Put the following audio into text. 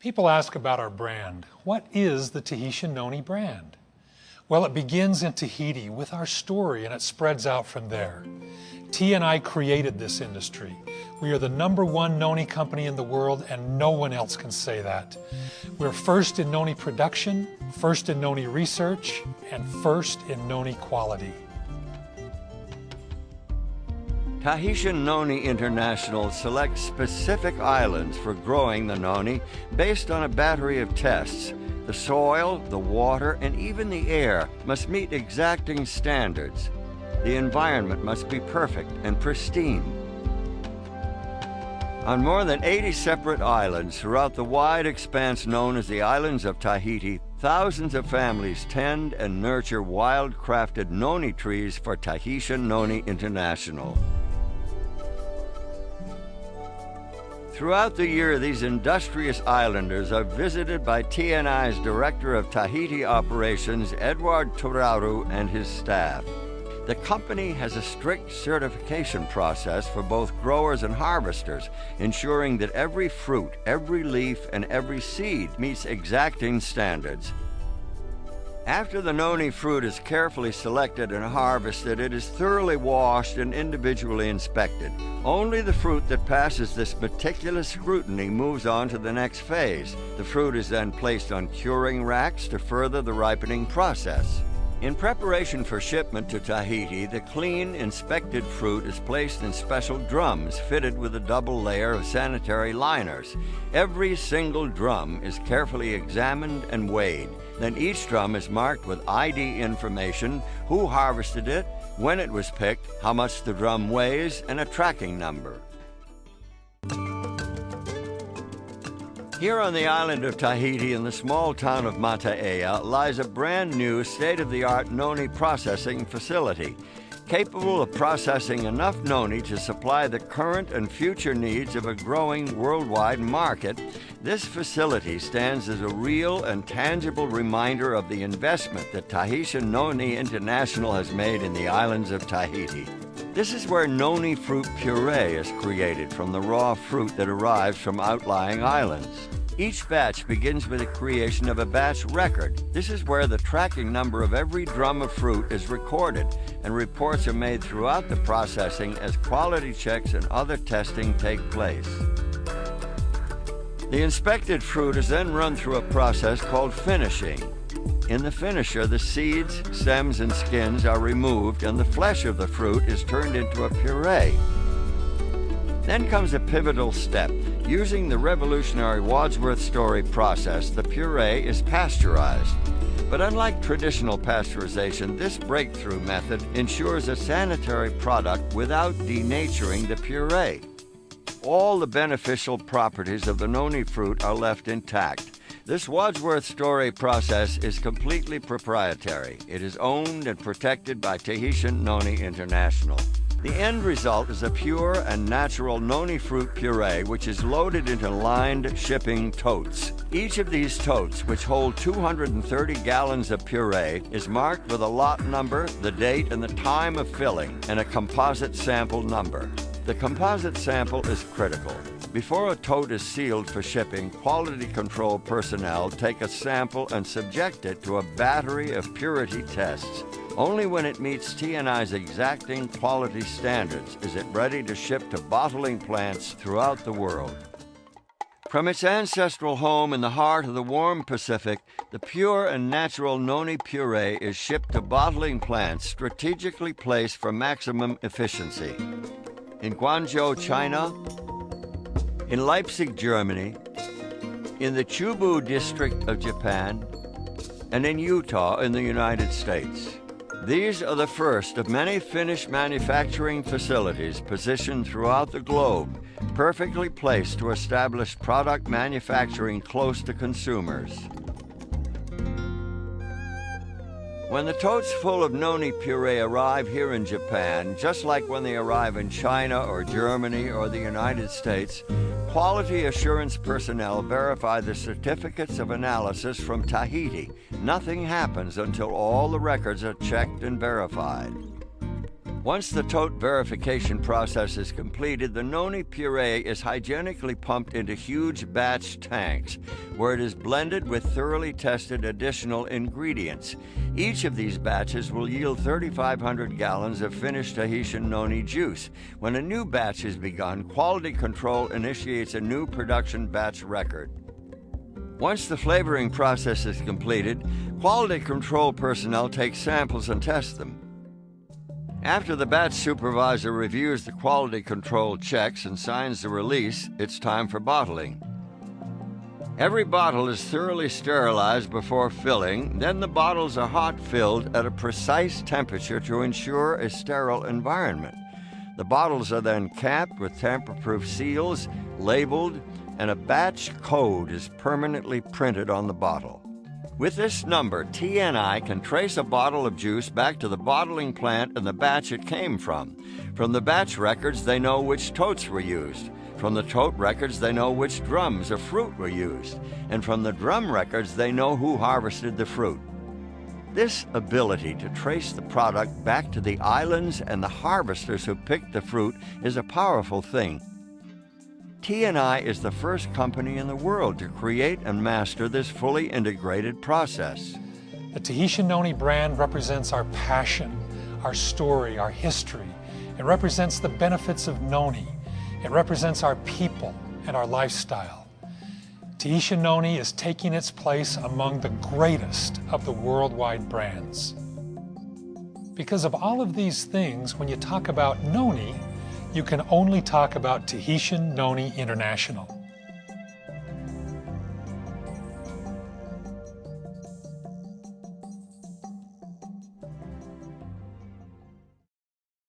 People ask about our brand. What is the Tahitian Noni brand? Well, it begins in Tahiti with our story and it spreads out from there. T and I created this industry. We are the #1 noni company in the world and no one else can say that. We're first in noni production, first in noni research, and first in noni quality. Tahitian Noni International selects specific islands for growing the noni based on a battery of tests. The soil, the water, and even the air must meet exacting standards. The environment must be perfect and pristine. On more than 80 separate islands throughout the wide expanse known as the islands of Tahiti, thousands of families tend and nurture wild-crafted noni trees for Tahitian Noni International. Throughout the year, these industrious islanders are visited by TNI's Director of Tahiti Operations, Edward Turaru, and his staff. The company has a strict certification process for both growers and harvesters, ensuring that every fruit, every leaf, and every seed meets exacting standards. After the noni fruit is carefully selected and harvested, it is thoroughly washed and individually inspected. Only the fruit that passes this meticulous scrutiny moves on to the next phase. The fruit is then placed on curing racks to further the ripening process. In preparation for shipment to Tahiti, the clean, inspected fruit is placed in special drums fitted with a double layer of sanitary liners. Every single drum is carefully examined and weighed. Then each drum is marked with ID information, who harvested it, when it was picked, how much the drum weighs, and a tracking number. Here on the island of Tahiti in the small town of Mata'ea lies a brand new state-of-the-art noni processing facility, capable of processing enough noni to supply the current and future needs of a growing worldwide market. This facility stands as a real and tangible reminder of the investment that Tahitian Noni International has made in the islands of Tahiti. This is where noni fruit puree is created from the raw fruit that arrives from outlying islands. Each batch begins with the creation of a batch record. This is where the tracking number of every drum of fruit is recorded, and reports are made throughout the processing as quality checks and other testing take place. The inspected fruit is then run through a process called finishing. In the finisher, the seeds, stems, and skins are removed and the flesh of the fruit is turned into a puree. Then comes a pivotal step. Using the revolutionary Wadsworth Story process, the puree is pasteurized. But unlike traditional pasteurization, this breakthrough method ensures a sanitary product without denaturing the puree. All the beneficial properties of the noni fruit are left intact. This Wadsworth Story process is completely proprietary. It is owned and protected by Tahitian Noni International. The end result is a pure and natural noni fruit puree which is loaded into lined shipping totes. Each of these totes, which hold 230 gallons of puree, is marked with a lot number, the date and the time of filling, and a composite sample number. The composite sample is critical. Before a tote is sealed for shipping, quality control personnel take a sample and subject it to a battery of purity tests. Only when it meets T&I's exacting quality standards is it ready to ship to bottling plants throughout the world. From its ancestral home in the heart of the warm Pacific, the pure and natural noni puree is shipped to bottling plants strategically placed for maximum efficiency. In Guangzhou, China, in Leipzig, Germany, in the Chubu district of Japan, and in Utah in the United States. These are the first of many finished manufacturing facilities positioned throughout the globe, perfectly placed to establish product manufacturing close to consumers. When the totes full of noni puree arrive here in Japan, just like when they arrive in China or Germany or the United States, quality assurance personnel verify the certificates of analysis from Tahiti. Nothing happens until all the records are checked and verified. Once the tote verification process is completed, the noni puree is hygienically pumped into huge batch tanks, where it is blended with thoroughly tested additional ingredients. Each of these batches will yield 3,500 gallons of finished Tahitian noni juice. When a new batch is begun, quality control initiates a new production batch record. Once the flavoring process is completed, quality control personnel take samples and test them. After the batch supervisor reviews the quality control checks and signs the release, it's time for bottling. Every bottle is thoroughly sterilized before filling, then the bottles are hot filled at a precise temperature to ensure a sterile environment. The bottles are then capped with tamper-proof seals, labeled, and a batch code is permanently printed on the bottle. With this number, TNI can trace a bottle of juice back to the bottling plant and the batch it came from. From the batch records, they know which totes were used. From the tote records, they know which drums of fruit were used. And from the drum records, they know who harvested the fruit. This ability to trace the product back to the islands and the harvesters who picked the fruit is a powerful thing. TNI is the first company in the world to create and master this fully integrated process. The Tahitian Noni brand represents our passion, our story, our history. It represents the benefits of noni. It represents our people and our lifestyle. Tahitian Noni is taking its place among the greatest of the worldwide brands. Because of all of these things, when you talk about noni, you can only talk about Tahitian Noni International.